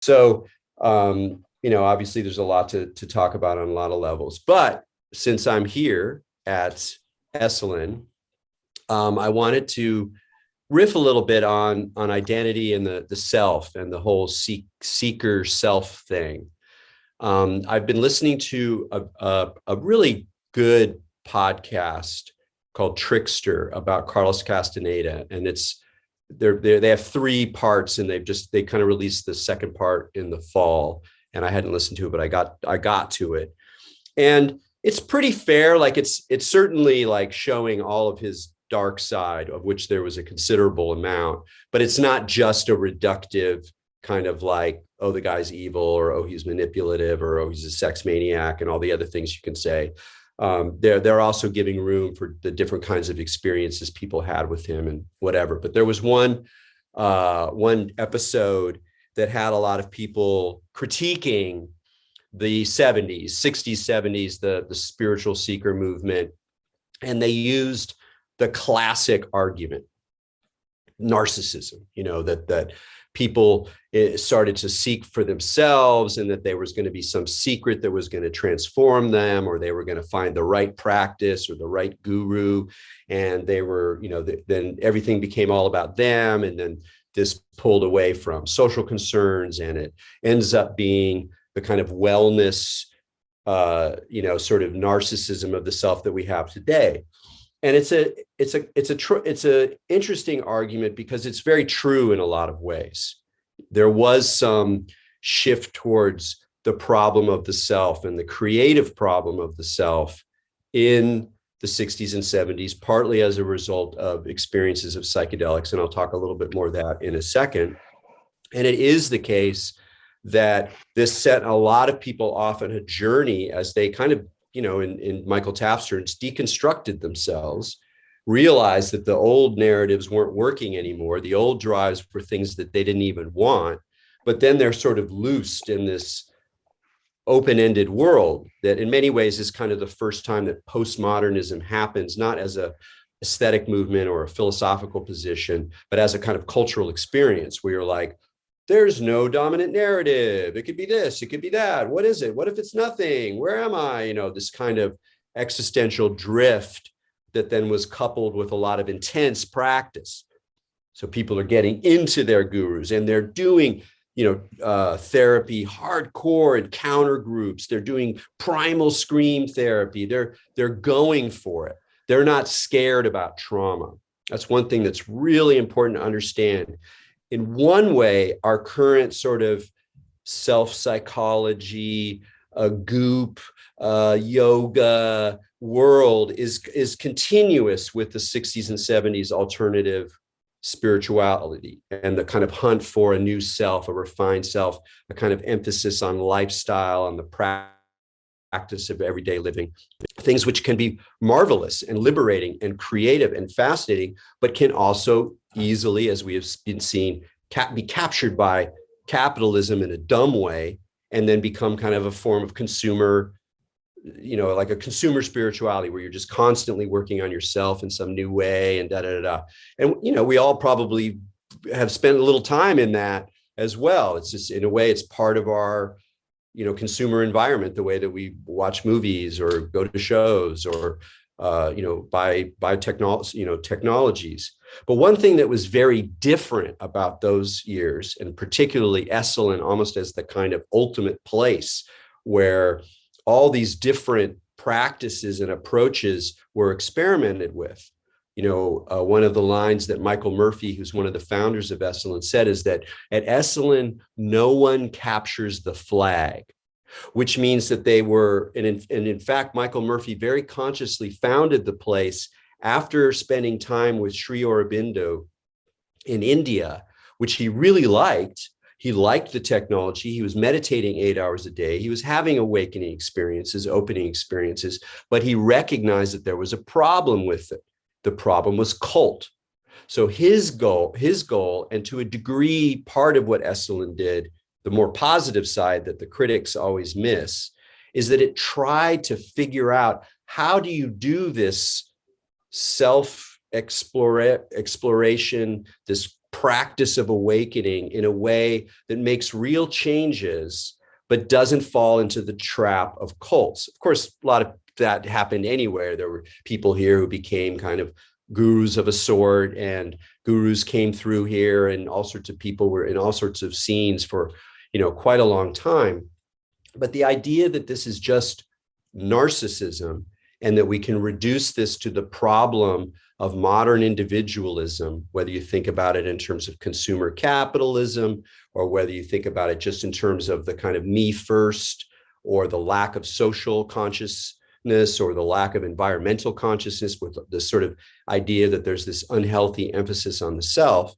So, obviously there's a lot to talk about on a lot of levels, but since I'm here at Esalen, I wanted to riff a little bit on identity and the self and the whole seeker self thing. I've been listening to a really good podcast called Trickster about Carlos Castaneda, and they have three parts, and they kind of released the second part in the fall, and I hadn't listened to it, but I got to it, and it's pretty fair. Like it's certainly like showing all of his dark side, of which there was a considerable amount, but it's not just a reductive kind of like, oh, the guy's evil, or oh, he's manipulative, or oh, he's a sex maniac, and all the other things you can say. They're also giving room for the different kinds of experiences people had with him and whatever. But there was one episode that had a lot of people critiquing the 70s, 60s, 70s, the spiritual seeker movement, and they used the classic argument, narcissism, that people started to seek for themselves, and that there was going to be some secret that was going to transform them, or they were going to find the right practice or the right guru, and they were, then everything became all about them, and then this pulled away from social concerns, and it ends up being the kind of wellness, sort of narcissism of the self that we have today. And it's a interesting argument because it's very true in a lot of ways. There was some shift towards the problem of the self and the creative problem of the self in the 60s and 70s, partly as a result of experiences of psychedelics. And I'll talk a little bit more of that in a second. And it is the case that this set a lot of people off on a journey as they kind of, in Michael Taft's terms, deconstructed themselves, realized that the old narratives weren't working anymore. The old drives were things that they didn't even want, but then they're sort of loosed in this open-ended world that in many ways is kind of the first time that postmodernism happens, not as a aesthetic movement or a philosophical position, but as a kind of cultural experience where you're like, there's no dominant narrative. It could be this, it could be that. What is it? What if it's nothing? Where am I? This kind of existential drift that then was coupled with a lot of intense practice. So people are getting into their gurus and they're doing, therapy, hardcore encounter groups. They're doing primal scream therapy. They're going for it. They're not scared about trauma. That's one thing that's really important to understand. In one way, our current sort of self-psychology, goop, yoga world is continuous with the 60s and 70s alternative spirituality and the kind of hunt for a new self, a refined self, a kind of emphasis on lifestyle, on the practice of everyday living, things which can be marvelous and liberating and creative and fascinating, but can also easily, as we have been seeing, be captured by capitalism in a dumb way, and then become kind of a form of consumer, like a consumer spirituality where you're just constantly working on yourself in some new way and da da da. And we all probably have spent a little time in that as well. It's just, in a way, it's part of our consumer environment, the way that we watch movies or go to shows or buy technologies. But one thing that was very different about those years, and particularly Esalen, almost as the kind of ultimate place where all these different practices and approaches were experimented with. One of the lines that Michael Murphy, who's one of the founders of Esalen, said is that at Esalen, no one captures the flag, which means that they were, and in fact, Michael Murphy very consciously founded the place after spending time with Sri Aurobindo in India, which he really liked. He liked the technology. He was meditating 8 hours a day. He was having awakening experiences, opening experiences, but he recognized that there was a problem with it. The problem was cult. So his goal, and to a degree, part of what Esalen did, the more positive side that the critics always miss, is that it tried to figure out, how do you do this self-exploration, this practice of awakening in a way that makes real changes, but doesn't fall into the trap of cults. Of course, a lot of that happened anywhere. There were people here who became kind of gurus of a sort, and gurus came through here, and all sorts of people were in all sorts of scenes for, quite a long time. But the idea that this is just narcissism and that we can reduce this to the problem of modern individualism, whether you think about it in terms of consumer capitalism, or whether you think about it just in terms of the kind of me first, or the lack of social consciousness, or the lack of environmental consciousness, with this sort of idea that there's this unhealthy emphasis on the self.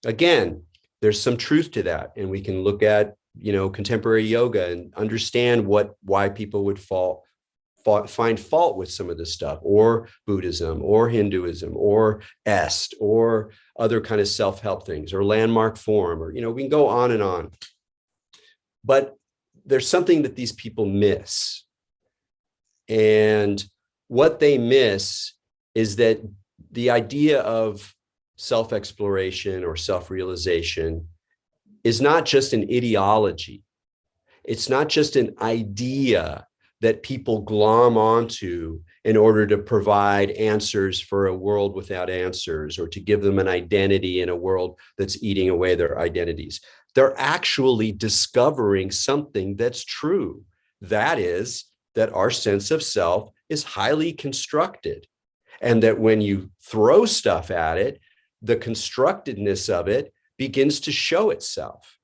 Again, there's some truth to that. And we can look at, contemporary yoga and understand why people would find fault with some of this stuff, or Buddhism, or Hinduism, or Est, or other kind of self-help things, or landmark form, or, we can go on and on. But there's something that these people miss. And what they miss is that the idea of self-exploration or self-realization is not just an ideology. It's not just an idea that people glom onto in order to provide answers for a world without answers, or to give them an identity in a world that's eating away their identities. They're actually discovering something that's true. That is, that our sense of self is highly constructed, and that when you throw stuff at it, the constructedness of it begins to show itself.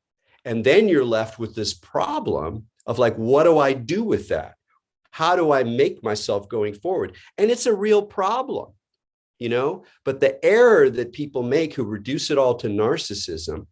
And then you're left with this problem of like, what do I do with that? How do I make myself going forward? And it's a real problem, but the error that people make who reduce it all to narcissism,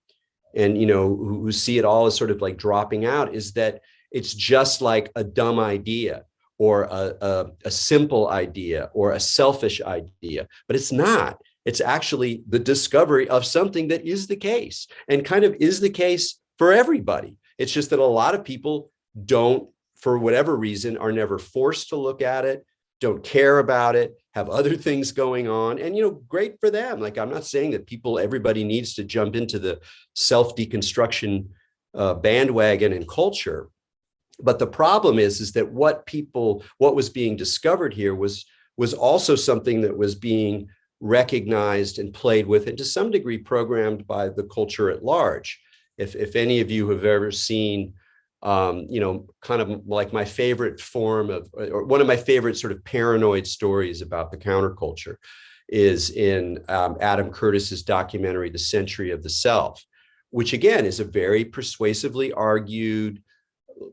and, who see it all as sort of like dropping out, is that it's just like a dumb idea, or a simple idea, or a selfish idea, but it's not. It's actually the discovery of something that is the case, and kind of is the case for everybody. It's just that a lot of people don't, for whatever reason, are never forced to look at it, don't care about it, have other things going on. And, great for them. Like, I'm not saying that everybody needs to jump into the self-deconstruction bandwagon and culture. But the problem is that what was being discovered here was also something that was being recognized and played with, and to some degree programmed by the culture at large. If any of you have ever seen, kind of like my favorite form of, or one of my favorite sort of paranoid stories about the counterculture, is in Adam Curtis's documentary, The Century of the Self, which again is a very persuasively argued,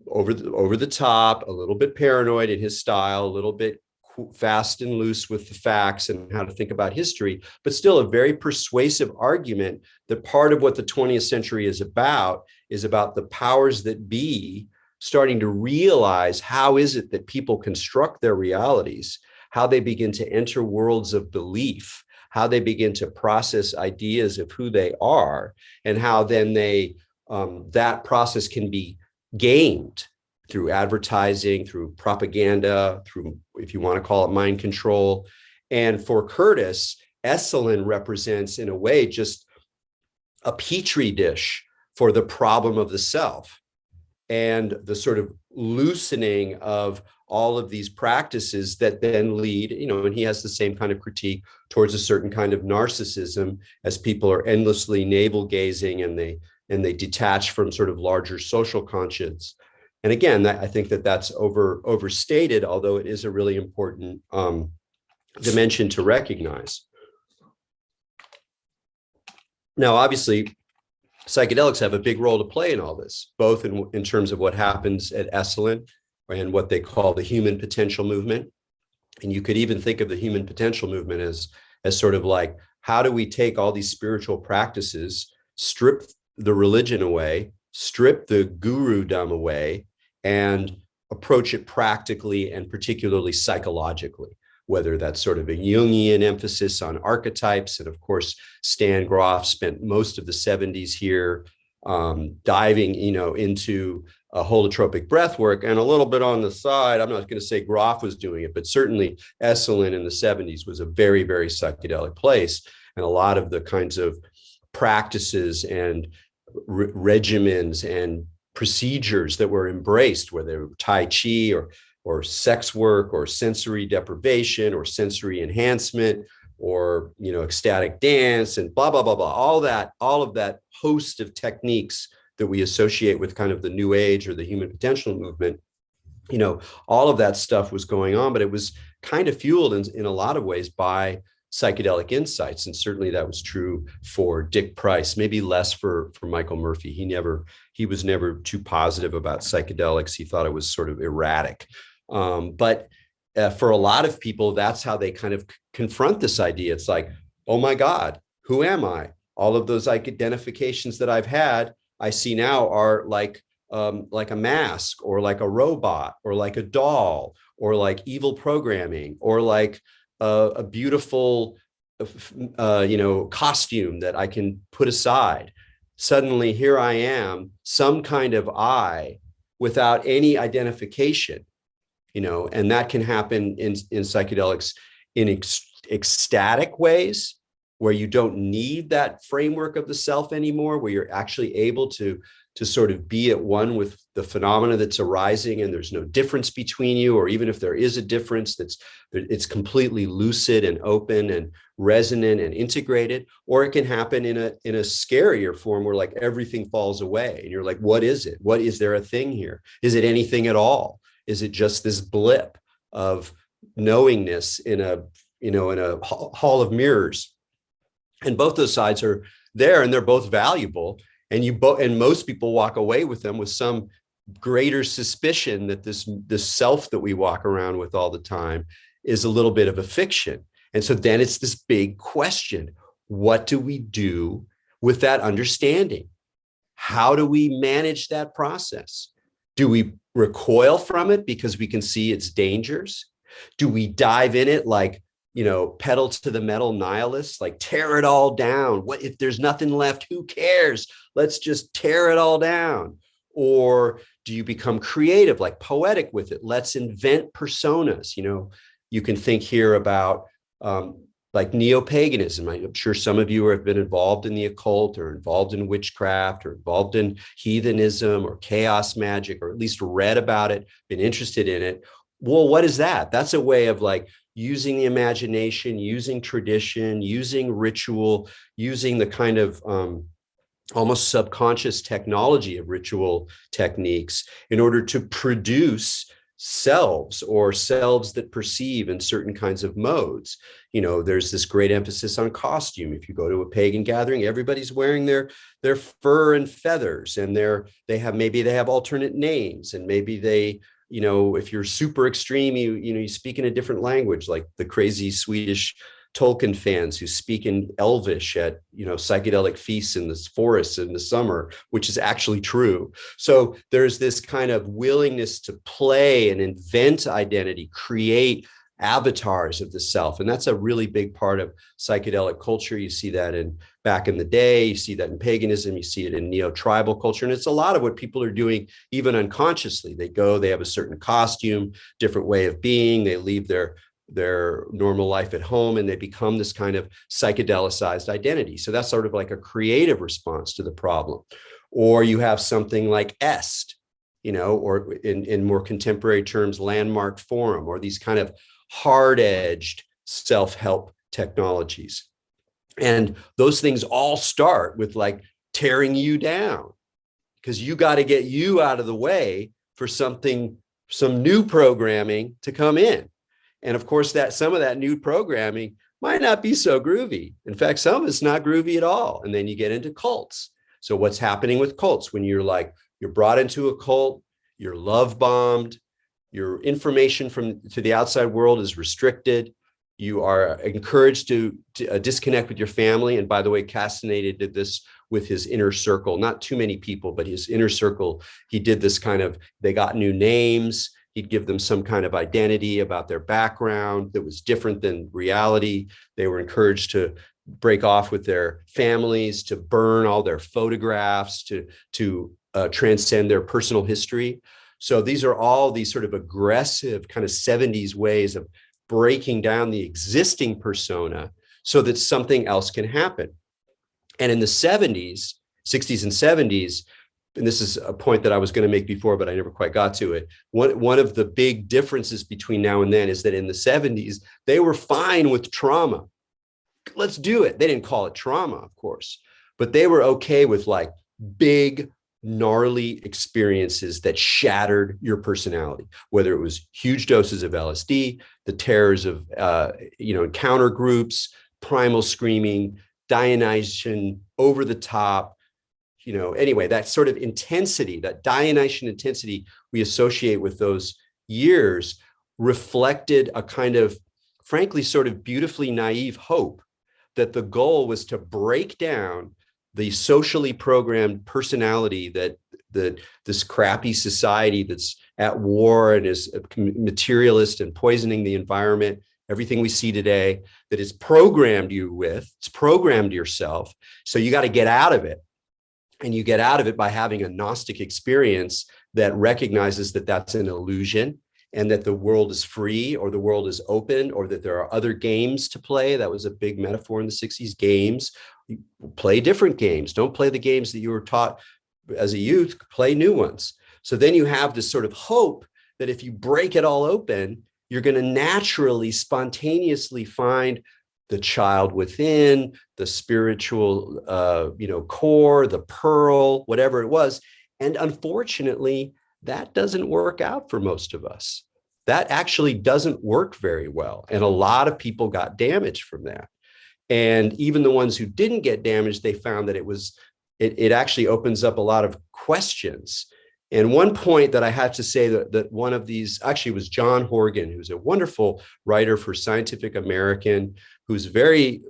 over the top, a little bit paranoid in his style, a little bit fast and loose with the facts and how to think about history, but still a very persuasive argument that part of what the 20th century is about the powers that be starting to realize how is it that people construct their realities, how they begin to enter worlds of belief, how they begin to process ideas of who they are, and how then that process can be gamed through advertising, through propaganda, through, if you want to call it, mind control. And for Curtis, Esalen represents, in a way, just a petri dish for the problem of the self, and the sort of loosening of all of these practices that then lead, and he has the same kind of critique towards a certain kind of narcissism, as people are endlessly navel gazing, and they detach from sort of larger social conscience. And again, I think that's overstated, although it is a really important dimension to recognize. Now, obviously, psychedelics have a big role to play in all this, both in terms of what happens at Esalen and what they call the human potential movement. And you could even think of the human potential movement as sort of like, how do we take all these spiritual practices, strip the religion away, strip the guru-dom away, and approach it practically and particularly psychologically, whether that's sort of a Jungian emphasis on archetypes. And of course, Stan Grof spent most of the 70s here diving, into holotropic breath work. And a little bit on the side, I'm not going to say Grof was doing it, but certainly Esalen in the 70s was a very, very psychedelic place. And a lot of the kinds of practices and regimens and procedures that were embraced, whether Tai Chi or sex work or sensory deprivation or sensory enhancement or ecstatic dance and blah blah blah blah, all of that host of techniques that we associate with kind of the New Age or the human potential movement. All of that stuff was going on, but it was kind of fueled in a lot of ways by psychedelic insights. And certainly that was true for Dick Price, maybe less for Michael Murphy. He was never too positive about psychedelics. He thought it was sort of erratic. But for a lot of people, that's how they kind of confront this idea. It's like, oh my God, who am I? All of those identifications that I've had, I see now are like a mask or like a robot or like a doll or like evil programming or like a beautiful, costume that I can put aside. Suddenly here I am, some kind of I without any identification, and that can happen in psychedelics in ecstatic ways where you don't need that framework of the self anymore, where you're actually able to sort of be at one with the phenomena that's arising and there's no difference between you, or even if there is a difference, it's completely lucid and open and resonant and integrated. Or it can happen in a scarier form where like everything falls away and you're like, what is it? What is there a thing here? Is it anything at all? Is it just this blip of knowingness in a hall of mirrors? And both those sides are there and they're both valuable. And most people walk away with them with some greater suspicion that this self that we walk around with all the time is a little bit of a fiction. And so then it's this big question: what do we do with that understanding? How do we manage that process? Do we recoil from it because we can see its dangers? Do we dive in it like, pedal to the metal nihilists, like tear it all down? What if there's nothing left? Who cares? Let's just tear it all down. Or do you become creative, like poetic with it? Let's invent personas. You can think here about like neo-paganism. I'm sure some of you have been involved in the occult or involved in witchcraft or involved in heathenism or chaos magic, or at least read about it, been interested in it. Well, what is that? That's a way of like using the imagination, using tradition, using ritual, using the kind of almost subconscious technology of ritual techniques in order to produce selves or selves that perceive in certain kinds of modes. There's this great emphasis on costume. If you go to a pagan gathering, everybody's wearing their fur and feathers, and they have alternate names, and maybe they, if you're super extreme, you speak in a different language, like the crazy Swedish Tolkien fans who speak in Elvish at psychedelic feasts in the forests in the summer, which is actually true. So there's this kind of willingness to play and invent identity, create avatars of the self. And that's a really big part of psychedelic culture. You see that back in the day, you see that in paganism, you see it in neo-tribal culture. And it's a lot of what people are doing, even unconsciously. They have a certain costume, different way of being, they leave their normal life at home, and they become this kind of psychedelicized identity. So that's sort of like a creative response to the problem. Or you have something like est, or in more contemporary terms, landmark forum, or these kind of hard-edged self-help technologies. And those things all start with like tearing you down, because you got to get you out of the way for some new programming to come in. And of course, that some of that new programming might not be so groovy. In fact, some of it's not groovy at all. And then you get into cults. So what's happening with cults when you're brought into a cult, you're love bombed, your information to the outside world is restricted. You are encouraged to disconnect with your family. And by the way, Castaneda did this with his inner circle, not too many people, but his inner circle. He did this they got new names. He'd give them some kind of identity about their background that was different than reality. They were encouraged to break off with their families, to burn all their photographs, to transcend their personal history. So these are all these sort of aggressive kind of 70s ways of breaking down the existing persona so that something else can happen. And in the 70s, 60s and 70s, and this is a point that I was going to make before, but I never quite got to it. One of the big differences between now and then is that in the 70s, they were fine with trauma. Let's do it. They didn't call it trauma, of course, but they were okay with like big, gnarly experiences that shattered your personality, whether it was huge doses of LSD, the terrors of, encounter groups, primal screaming, Dionysian, over the top, anyway, that sort of intensity, that Dionysian intensity we associate with those years reflected a kind of, frankly, sort of beautifully naive hope that the goal was to break down the socially programmed personality that this crappy society that's at war and is materialist and poisoning the environment, everything we see today, that is programmed you with, it's programmed yourself. So you got to get out of it. And you get out of it by having a Gnostic experience that recognizes that that's an illusion and that the world is free or the world is open or that there are other games to play. That was a big metaphor in the 60s, games. You play different games. Don't play the games that you were taught as a youth, play new ones. So then you have this sort of hope that if you break it all open, you're going to naturally, spontaneously find the child within, the spiritual, core, the pearl, whatever it was. And unfortunately, that doesn't work out for most of us. That actually doesn't work very well. And a lot of people got damaged from that. And even the ones who didn't get damaged, they found that it actually opens up a lot of questions. And one point that I have to say that one of these actually was John Horgan, who's a wonderful writer for Scientific American, who's very,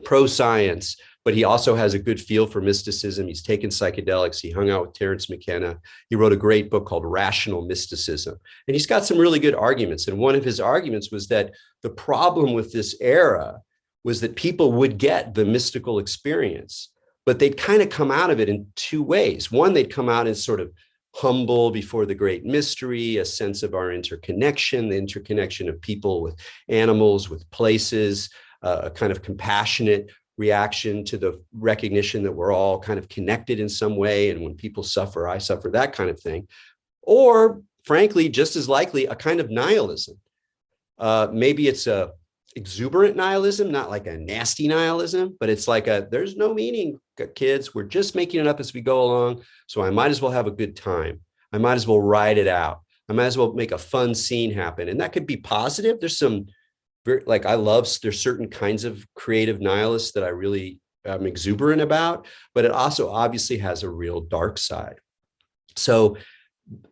pro-science, but he also has a good feel for mysticism. He's taken psychedelics. He hung out with Terence McKenna. He wrote a great book called Rational Mysticism. And he's got some really good arguments. And one of his arguments was that the problem with this era was that people would get the mystical experience, but they'd kind of come out of it in two ways. One, they'd come out as sort of humble before the great mystery, a sense of our interconnection, the interconnection of people with animals, with places, a kind of compassionate reaction to the recognition that we're all kind of connected in some way. And when people suffer, I suffer, that kind of thing. Or frankly, just as likely, a kind of nihilism. Maybe it's a exuberant nihilism, not like a nasty nihilism, but it's like there's no meaning, kids. We're just making it up as we go along. So I might as well have a good time. I might as well ride it out. I might as well make a fun scene happen. And that could be positive. There's some there's certain kinds of creative nihilists that I really am exuberant about, but it also obviously has a real dark side. So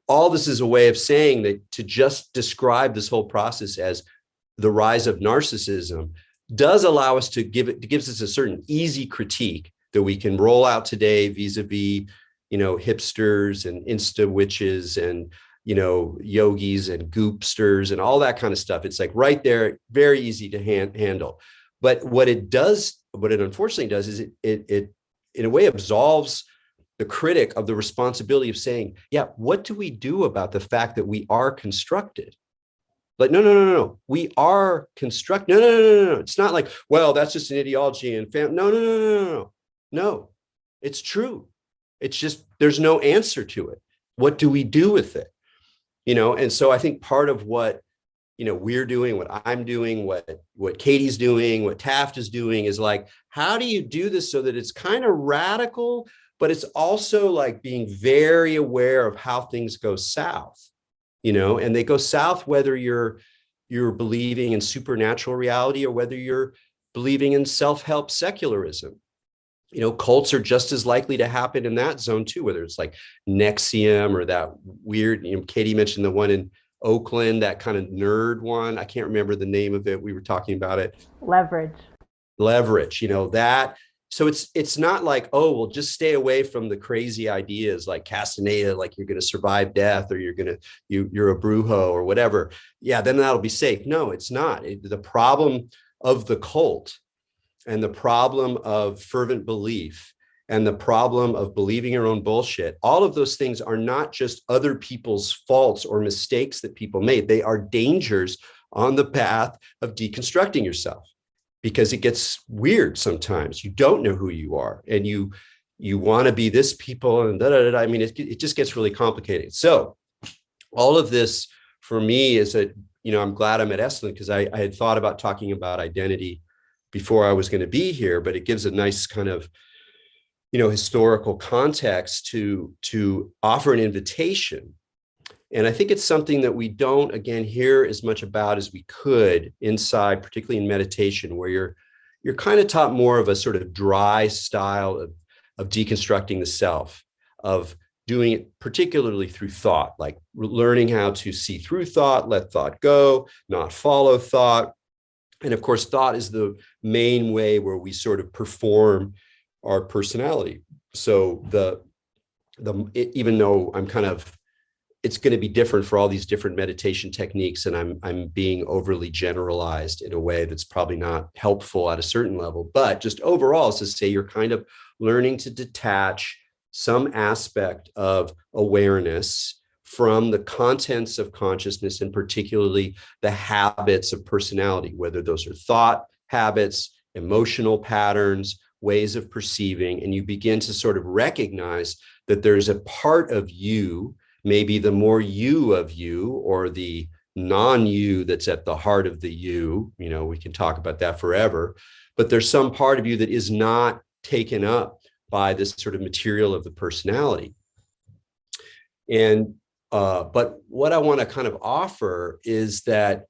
all this is a way of saying that to just describe this whole process as the rise of narcissism does allow us to gives us a certain easy critique that we can roll out today vis-a-vis, hipsters and Insta witches and, yogis and goopsters and all that kind of stuff. It's like right there, very easy to handle. But what it unfortunately does is it in a way absolves the critic of the responsibility of saying, yeah, what do we do about the fact that we are constructed? Like, no. We are constructed. No. It's not like, well, that's just an ideology and No, it's true. It's just, there's no answer to it. What do we do with it? And so I think part of what, we're doing, what I'm doing, what Katie's doing, what Taft is doing is like, how do you do this so that it's kind of radical, but it's also like being very aware of how things go south, and they go south, whether you're believing in supernatural reality or whether you're believing in self-help secularism. Cults are just as likely to happen in that zone too, whether it's like Nexium or that weird, Katie mentioned the one in Oakland, that kind of nerd one. I can't remember the name of it. We were talking about it. Leverage, that. So it's not like, oh, well, just stay away from the crazy ideas like Castaneda, like you're going to survive death or you're a brujo or whatever. Yeah, then that'll be safe. No, it's not. The problem of the cult and the problem of fervent belief and the problem of believing your own bullshit, all of those things are not just other people's faults or mistakes that people made. They are dangers on the path of deconstructing yourself. because it gets weird sometimes. You don't know who you are, and you want to be this people, and da, da, da, da. I mean, it just gets really complicated. So all of this for me is I'm glad I'm at Esalen, because I had thought about talking about identity before I was going to be here, but it gives a nice kind of, historical context to offer an invitation. And I think it's something that we don't, again, hear as much about as we could inside, particularly in meditation, where you're kind of taught more of a sort of dry style of deconstructing the self, of doing it particularly through thought, like learning how to see through thought, let thought go, not follow thought. And of course, thought is the main way where we sort of perform our personality. So even though it's going to be different for all these different meditation techniques, and I'm being overly generalized in a way that's probably not helpful at a certain level, but just overall, is to say you're kind of learning to detach some aspect of awareness from the contents of consciousness, and particularly the habits of personality, whether those are thought habits, emotional patterns, ways of perceiving, and you begin to sort of recognize that there's a part of you, maybe the more you of you, or the non-you that's at the heart of the you. We can talk about that forever, but there's some part of you that is not taken up by this sort of material of the personality. And but what I want to kind of offer is that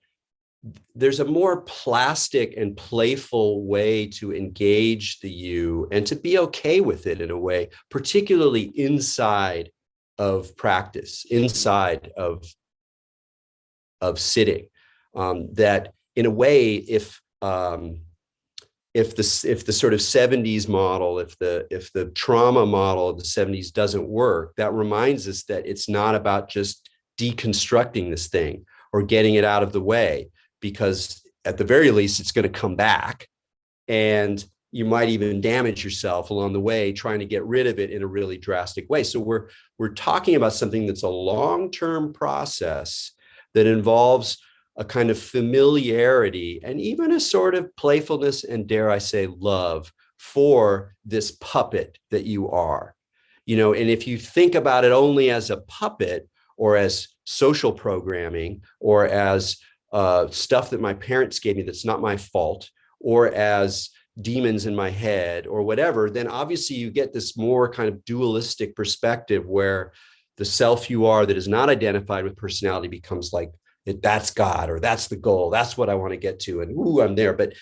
there's a more plastic and playful way to engage the you, and to be okay with it in a way, particularly inside of practice, inside of sitting. That in a way, if the sort of 70s model, if the trauma model of the 70s doesn't work, that reminds us that it's not about just deconstructing this thing or getting it out of the way, because at the very least, it's going to come back, and you might even damage yourself along the way trying to get rid of it in a really drastic way. So we're talking about something that's a long-term process that involves a kind of familiarity and even a sort of playfulness and, dare I say, love for this puppet that you are. And if you think about it only as a puppet, or as social programming, or as stuff that my parents gave me that's not my fault, or as demons in my head, or whatever, then obviously you get this more kind of dualistic perspective where the self you are that is not identified with personality becomes like, that's God, or that's the goal, that's what I want to get to, and ooh, I'm there. But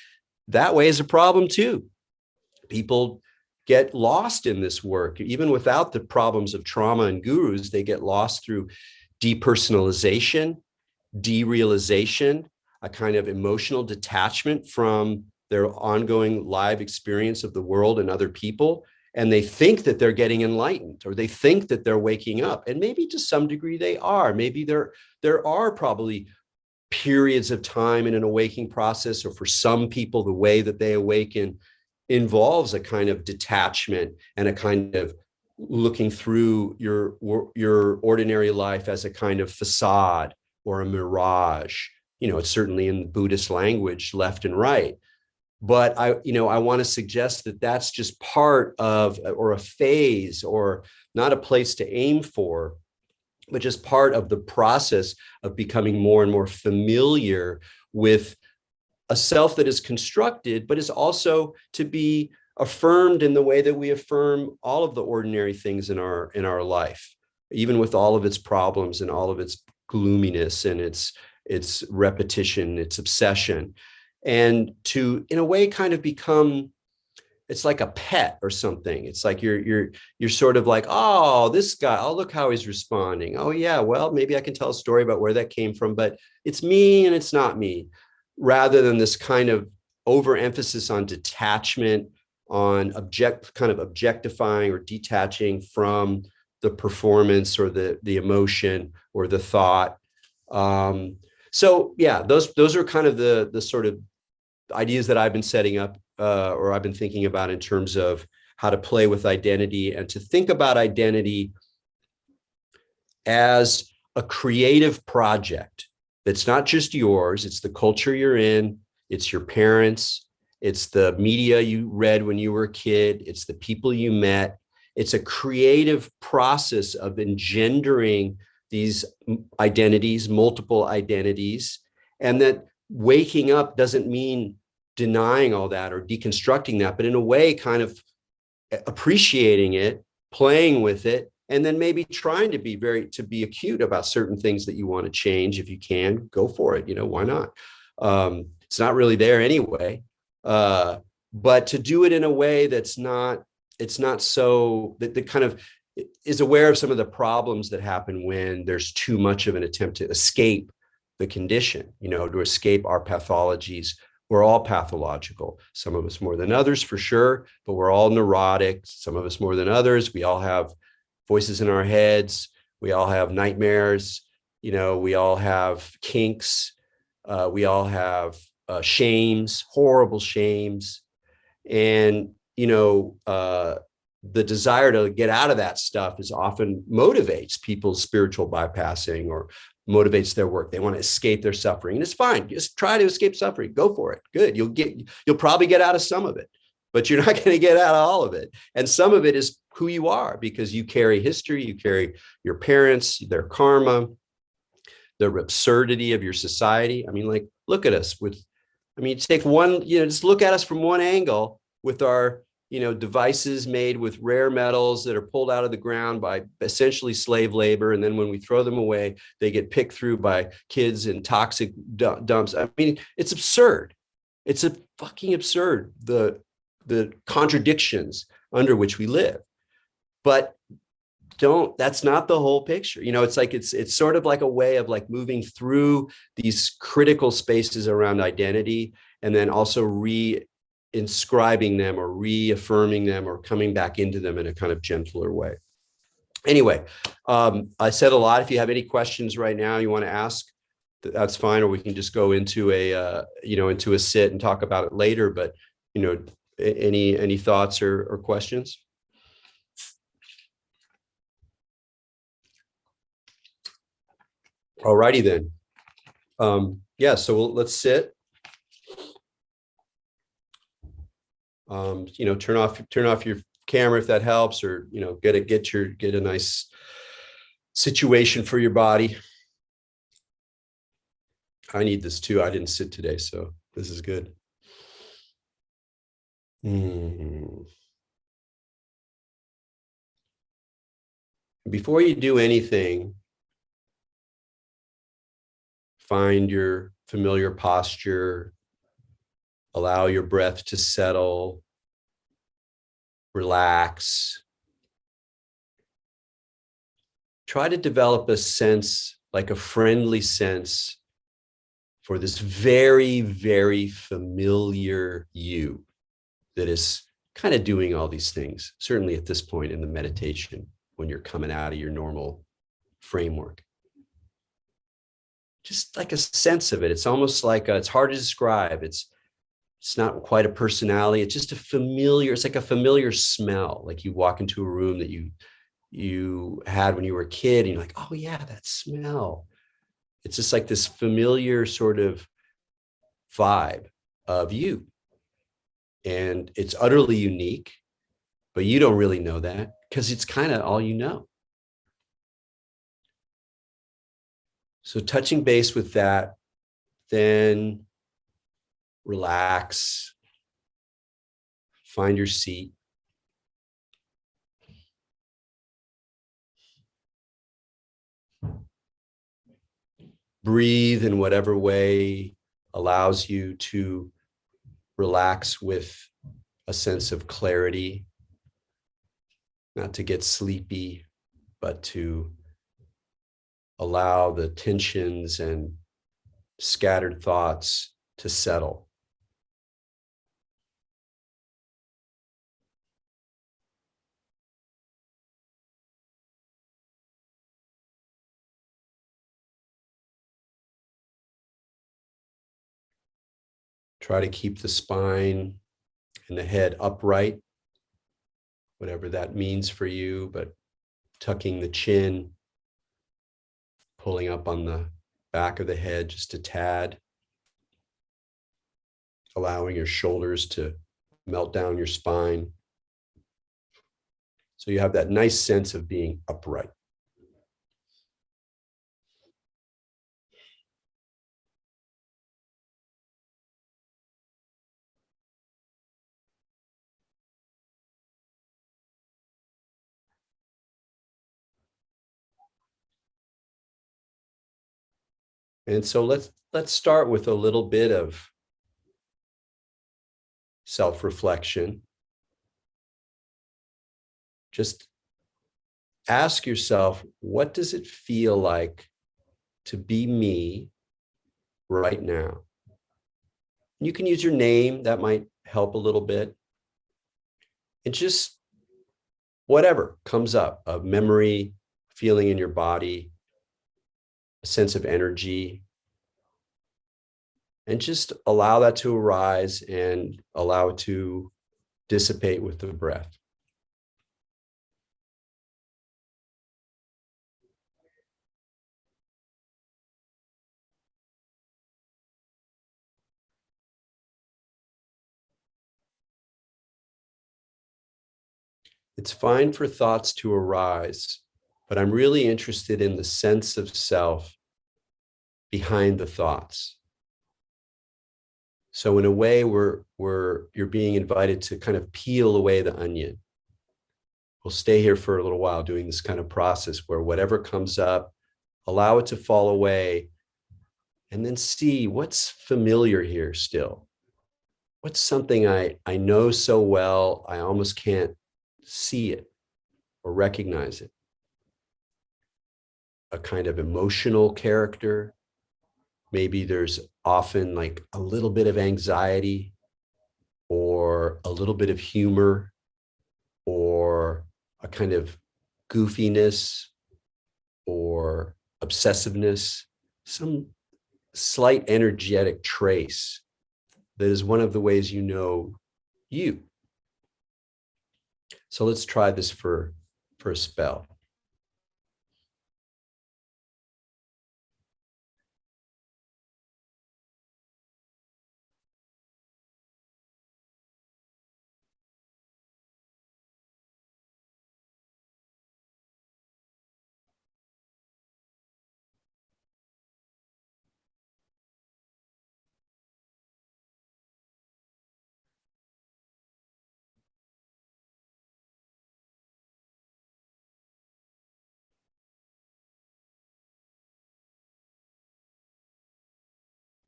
that way is a problem too. People get lost in this work, even without the problems of trauma and gurus. They get lost through depersonalization, derealization, a kind of emotional detachment from their ongoing live experience of the world and other people. And they think that they're getting enlightened, or they think that they're waking up. And maybe to some degree they are. Maybe there are probably periods of time in an awakening process, or for some people, the way that they awaken involves a kind of detachment and a kind of looking through your ordinary life as a kind of facade or a mirage. It's certainly in the Buddhist language, left and right. But I want to suggest that that's just part of, or a phase, or not a place to aim for, but just part of the process of becoming more and more familiar with a self that is constructed, but is also to be affirmed in the way that we affirm all of the ordinary things in our life, even with all of its problems and all of its gloominess and its repetition, its obsession. And to, in a way, kind of become, it's like a pet or something. It's like you're sort of like, oh, this guy, oh, look how he's responding. Oh yeah, well, maybe I can tell a story about where that came from, but it's me and it's not me, rather than this kind of overemphasis on detachment, on kind of objectifying or detaching from the performance or the emotion or the thought. So yeah, those are kind of the sort of ideas that I've been setting up, or I've been thinking about, in terms of how to play with identity, and to think about identity as a creative project that's not just yours. It's the culture you're in, it's your parents, It's the media you read when you were a kid. It's the people you met. It's a creative process of engendering these identities, multiple identities, and that waking up doesn't mean denying all that or deconstructing that, but in a way, kind of appreciating it, playing with it, and then maybe trying to be acute about certain things that you want to change. If you can, go for it. Why not? It's not really there anyway. But to do it in a way that's not, it's not so that kind of is aware of some of the problems that happen when there's too much of an attempt to escape the condition, to escape our pathologies. We're all pathological, some of us more than others for sure, but we're all neurotic, some of us more than others. We all have voices in our heads. We all have nightmares. We all have kinks. We all have shames, horrible shames. And, the desire to get out of that stuff is often motivates people's spiritual bypassing or motivates their work. They want to escape their suffering, and it's fine. Just try to escape suffering. Go for it. Good. You'll probably get out of some of it, but you're not going to get out of all of it. And some of it is who you are, because you carry history, you carry your parents, their karma, the absurdity of your society. I mean, like, look at us take one, just look at us from one angle with our, devices made with rare metals that are pulled out of the ground by essentially slave labor. And then when we throw them away, they get picked through by kids in toxic dumps. I mean, it's absurd. It's a fucking absurd, the contradictions under which we live. But that's not the whole picture. It's like, it's sort of like a way of like moving through these critical spaces around identity, and then also inscribing them or reaffirming them or coming back into them in a kind of gentler way. Anyway, I said a lot. If you have any questions right now you want to ask, that's fine, or we can just go into a sit and talk about it later. But any thoughts or questions? All righty then. Yeah, so let's sit. Turn off your camera if that helps, or get a nice situation for your body. I need this too. I didn't sit today, so this is good. Before you do anything, find your familiar posture. Allow your breath to settle, relax. Try to develop a sense, like a friendly sense, for this very, very familiar you that is kind of doing all these things, certainly at this point in the meditation, when you're coming out of your normal framework. Just like a sense of it. It's almost like it's hard to describe. It's not quite a personality. It's just it's like a familiar smell. Like you walk into a room that you had when you were a kid, and you're like, oh yeah, that smell. It's just like this familiar sort of vibe of you. And it's utterly unique, but you don't really know that because it's kind of all you know. So touching base with that, then relax, find your seat. Breathe in whatever way allows you to relax with a sense of clarity, not to get sleepy, but to allow the tensions and scattered thoughts to settle. Try to keep the spine and the head upright, whatever that means for you, but tucking the chin, pulling up on the back of the head just a tad. allowing your shoulders to melt down your spine. So you have that nice sense of being upright. And so let's start with a little bit of self-reflection. Just ask yourself, what does it feel like to be me right now? You can use your name, that might help a little bit. And just whatever comes up, a memory, feeling in your body, a sense of energy, and just allow that to arise and allow it to dissipate with the breath. It's fine for thoughts to arise, but I'm really interested in the sense of self behind the thoughts. So in a way, you're being invited to kind of peel away the onion. We'll stay here for a little while doing this kind of process where whatever comes up, allow it to fall away, and then see what's familiar here still. What's something I know so well, I almost can't see it or recognize it. A kind of emotional character. Maybe there's often like a little bit of anxiety or a little bit of humor or a kind of goofiness or obsessiveness, some slight energetic trace that is one of the ways you know you. So let's try this for a spell.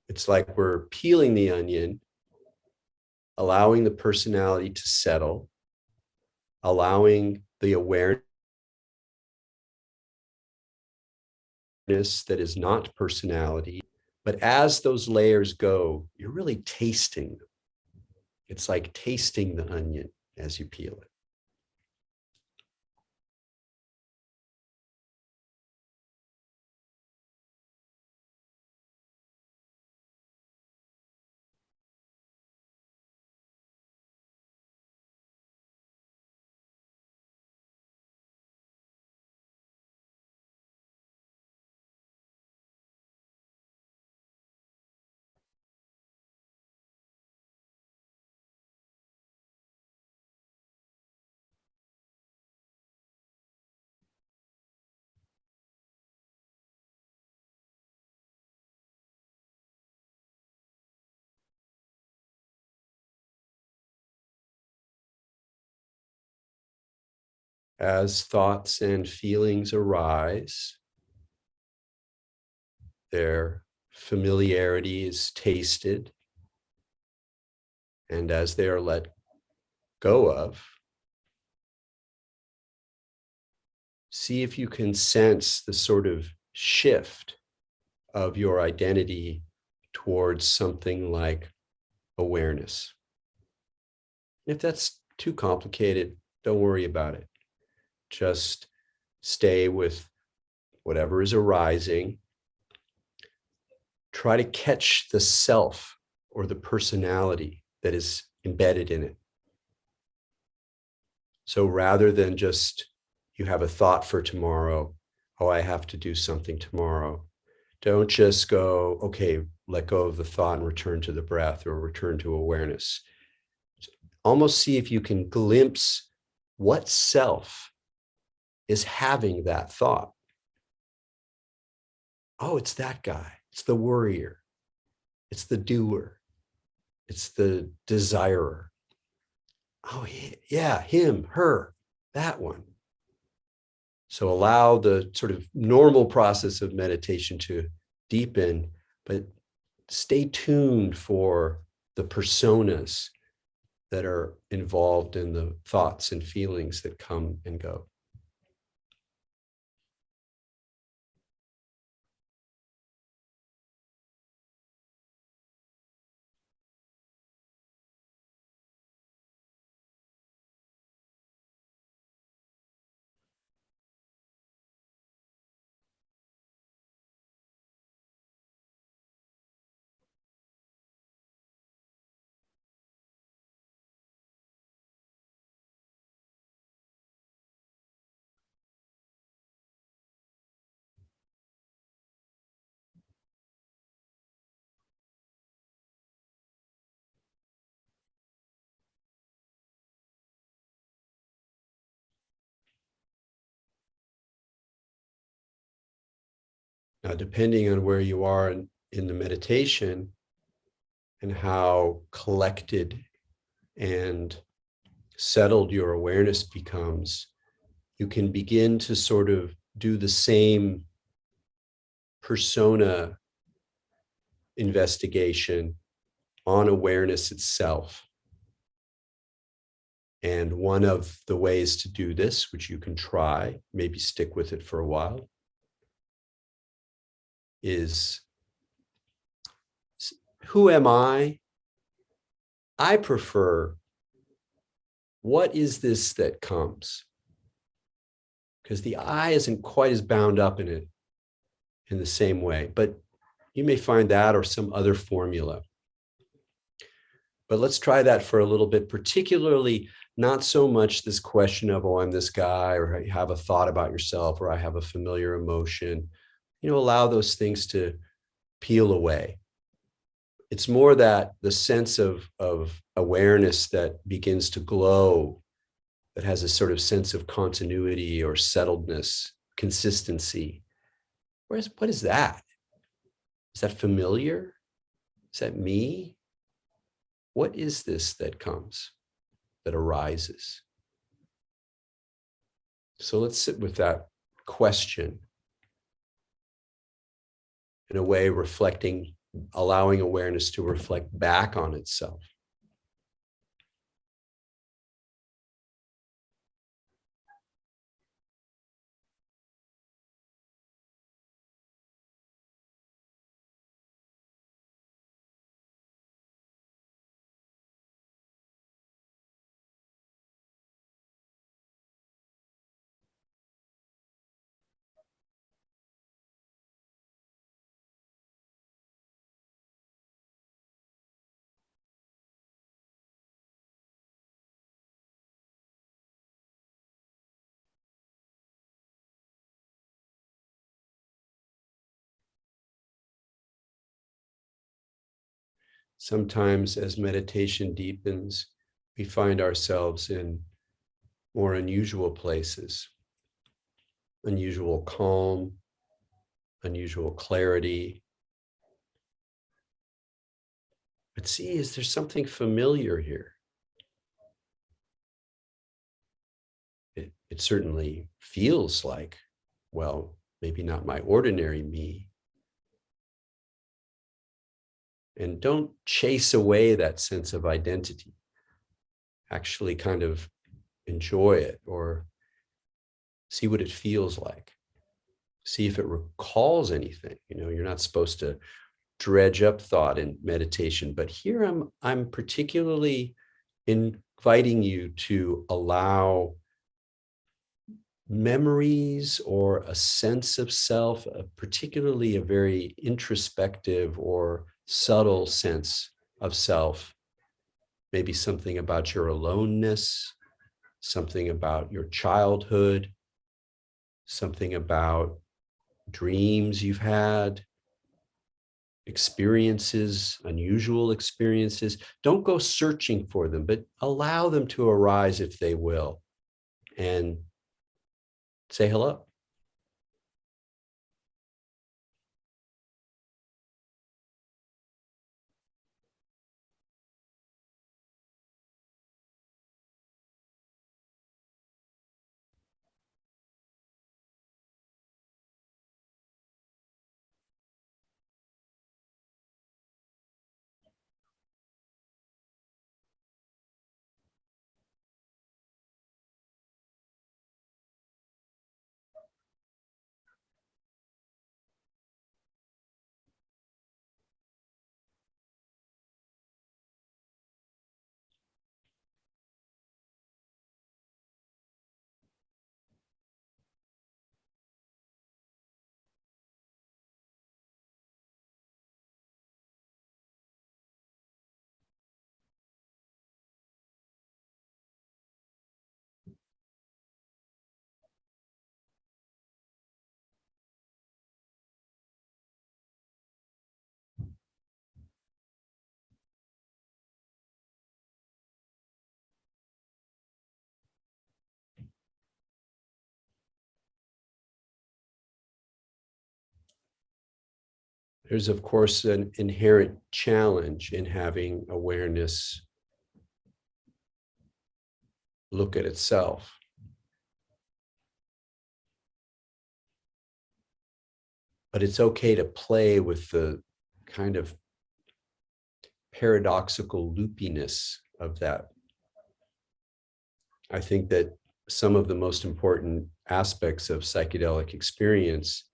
It's like we're peeling the onion, allowing the personality to settle, allowing the awareness that is not personality. But as those layers go, you're really tasting them. It's like tasting the onion as you peel it. As thoughts and feelings arise, their familiarity is tasted, and as they are let go of, see if you can sense the sort of shift of your identity towards something like awareness. If that's too complicated, don't worry about it. Just stay with whatever is arising. Try to catch the self or the personality that is embedded in it. So rather than just you have a thought for tomorrow, oh, I have to do something tomorrow, Don't just go, okay, let go of the thought and return to the breath or return to awareness. Almost see if you can glimpse what self is having that thought. Oh, it's that guy. It's the worrier. It's the doer. It's the desirer. Oh, yeah, him, her, that one. So allow the sort of normal process of meditation to deepen, but stay tuned for the personas that are involved in the thoughts and feelings that come and go. Now, depending on where you are in the meditation and how collected and settled your awareness becomes, you can begin to sort of do the same persona investigation on awareness itself. And one of the ways to do this, which you can try, maybe stick with it for a while, is who am I? I prefer, what is this that comes? Because the I isn't quite as bound up in it in the same way, but you may find that or some other formula. But let's try that for a little bit, particularly not so much this question of, oh, I'm this guy, or I have a thought about yourself, or I have a familiar emotion. Allow those things to peel away. It's more that the sense of awareness that begins to glow, that has a sort of sense of continuity or settledness, consistency. What is that? Is that familiar? Is that me? What is this that comes, that arises? So let's sit with that question in a way, reflecting, allowing awareness to reflect back on itself. Sometimes as meditation deepens, we find ourselves in more unusual places, unusual calm, unusual clarity. But see, is there something familiar here? It certainly feels like, well, maybe not my ordinary me. And don't chase away that sense of identity. Actually kind of enjoy it, or see what it feels like. See if it recalls anything. You're not supposed to dredge up thought in meditation, but here I'm particularly inviting you to allow memories or a sense of self, particularly a very introspective or subtle sense of self, maybe something about your aloneness, something about your childhood, something about dreams you've had, experiences, unusual experiences. Don't go searching for them, but allow them to arise if they will, and say hello. There's, of course, an inherent challenge in having awareness look at itself. But it's okay to play with the kind of paradoxical loopiness of that. I think that some of the most important aspects of psychedelic experience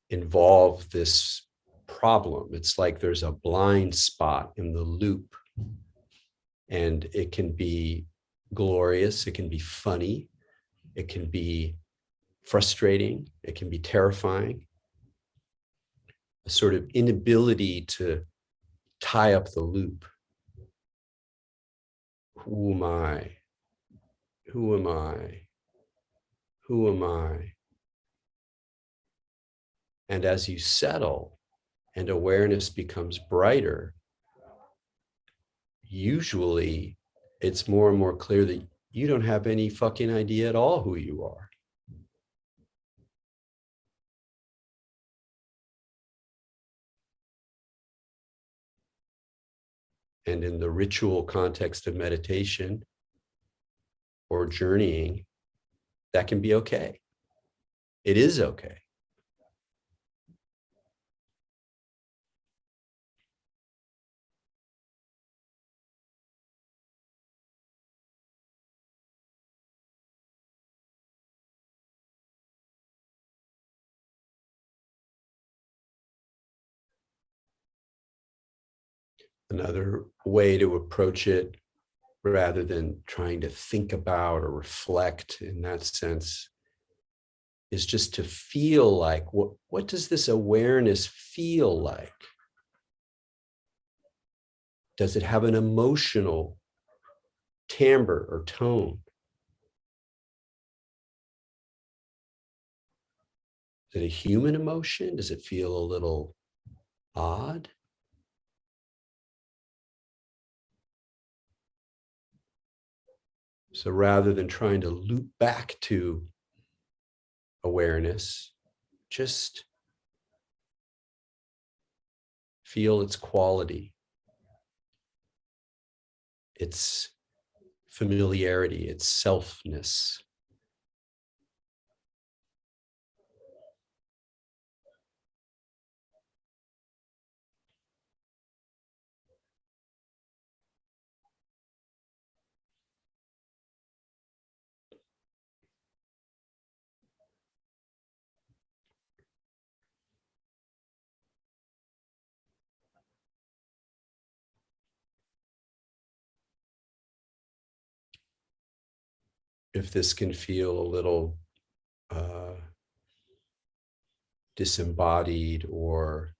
involve this problem. It's like there's a blind spot in the loop, and it can be glorious, it can be funny, it can be frustrating, it can be terrifying. A sort of inability to tie up the loop. Who am I? Who am I? Who am I? And as you settle and awareness becomes brighter, usually it's more and more clear that you don't have any fucking idea at all who you are. And in the ritual context of meditation or journeying, that can be okay. It is okay. Another way to approach it, rather than trying to think about or reflect in that sense, is just to feel like, what does this awareness feel like? Does it have an emotional timbre or tone? Is it a human emotion? Does it feel a little odd? So rather than trying to loop back to awareness, just feel its quality, its familiarity, its selfness. If this can feel a little disembodied or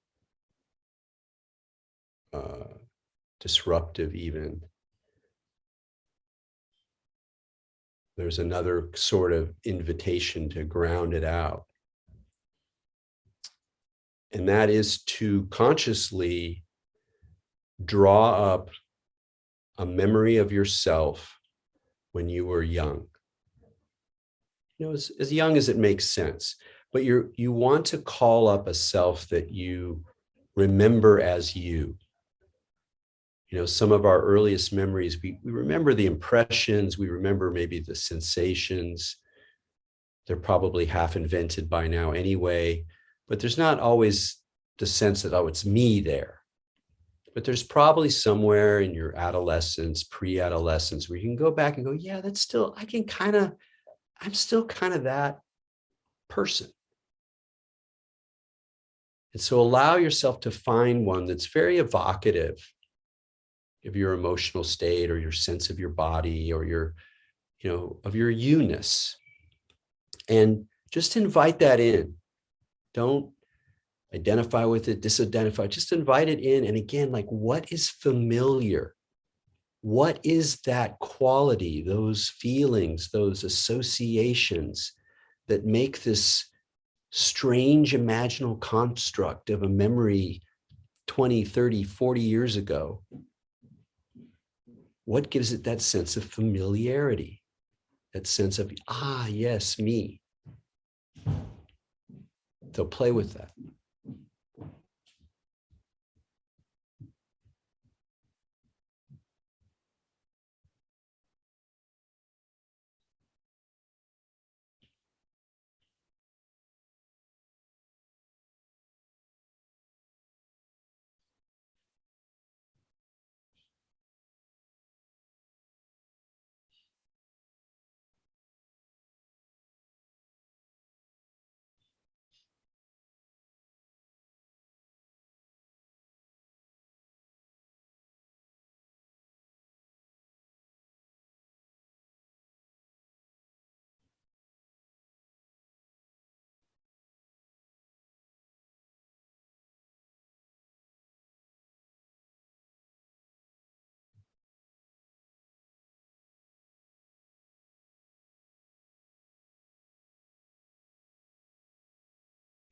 disruptive even, there's another sort of invitation to ground it out. And that is to consciously draw up a memory of yourself when you were young. As young as it makes sense, but you want to call up a self that you remember as you. Some of our earliest memories, we remember the impressions, we remember maybe the sensations. They're probably half invented by now anyway, but there's not always the sense that, oh, it's me there. But there's probably somewhere in your adolescence, pre-adolescence, where you can go back and go, yeah, I'm still kind of that person. And so allow yourself to find one that's very evocative of your emotional state or your sense of your body or of your you-ness. And just invite that in. Don't identify with it, disidentify, just invite it in. And again, like, what is familiar? What is that quality, those feelings, those associations that make this strange imaginal construct of a memory 20, 30, 40 years ago? What gives it that sense of familiarity, that sense of, yes, me? So play with that.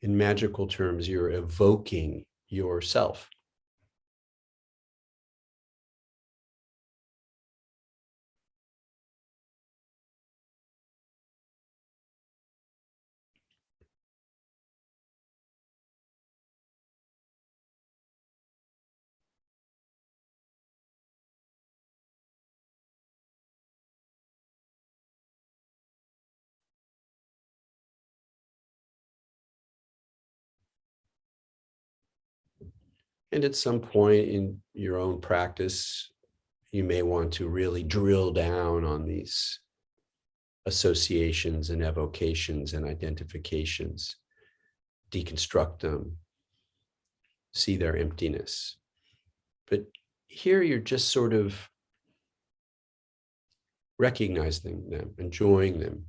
In magical terms, you're evoking yourself. And at some point in your own practice, you may want to really drill down on these associations and evocations and identifications, deconstruct them, see their emptiness. But here you're just sort of recognizing them, enjoying them,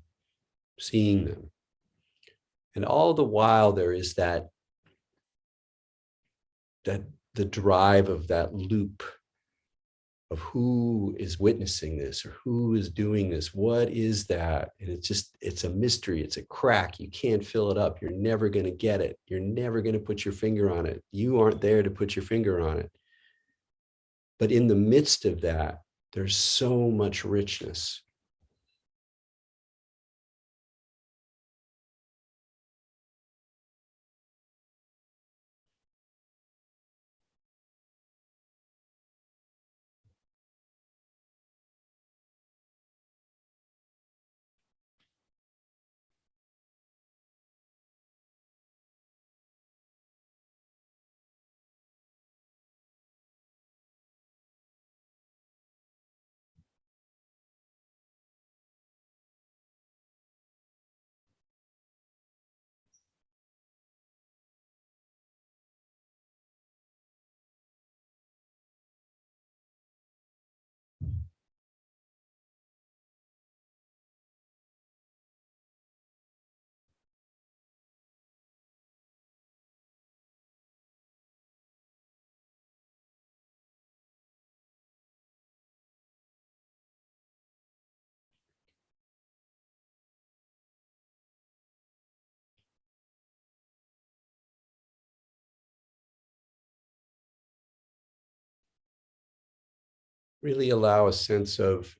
seeing them. And all the while there is that the drive of that loop of who is witnessing this or who is doing this. What is that? And it's a mystery. It's a crack. You can't fill it up. You're never going to get it. You're never going to put your finger on it. You aren't there to put your finger on it. But in the midst of that, there's so much richness. really allow a sense of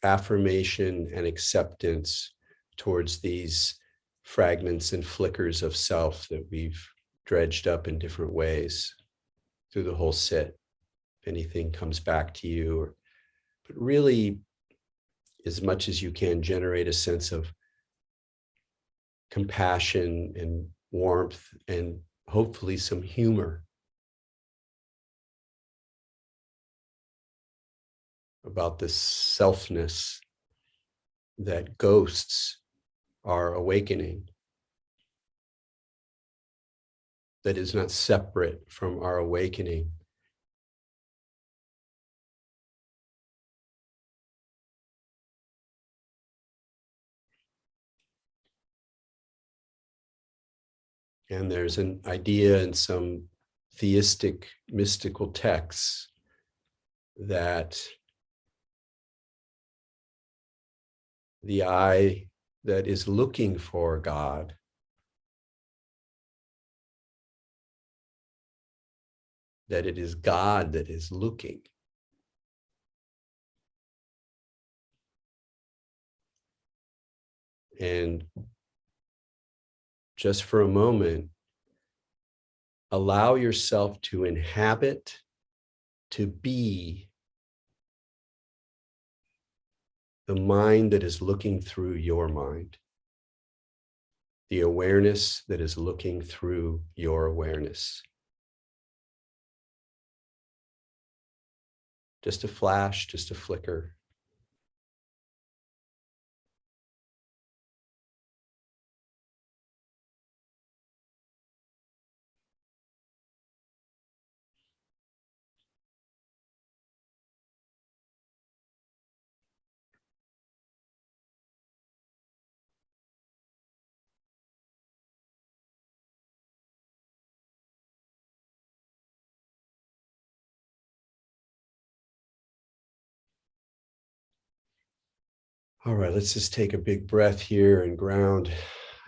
affirmation and acceptance towards these fragments and flickers of self that we've dredged up in different ways through the whole sit. If anything comes back to you, but really, as much as you can, generate a sense of compassion and warmth and hopefully some humor about this selfness that ghosts are awakening, that is not separate from our awakening. And there's an idea in some theistic, mystical texts that the eye that is looking for God that it is God that is looking. And just for a moment, allow yourself to inhabit, to be the mind that is looking through your mind, the awareness that is looking through your awareness. Just a flash, just a flicker. All right, let's just take a big breath here and ground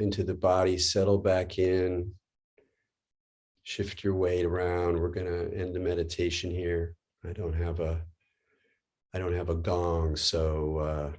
into the body, settle back in, shift your weight around. We're going to end the meditation here. I don't have a gong, so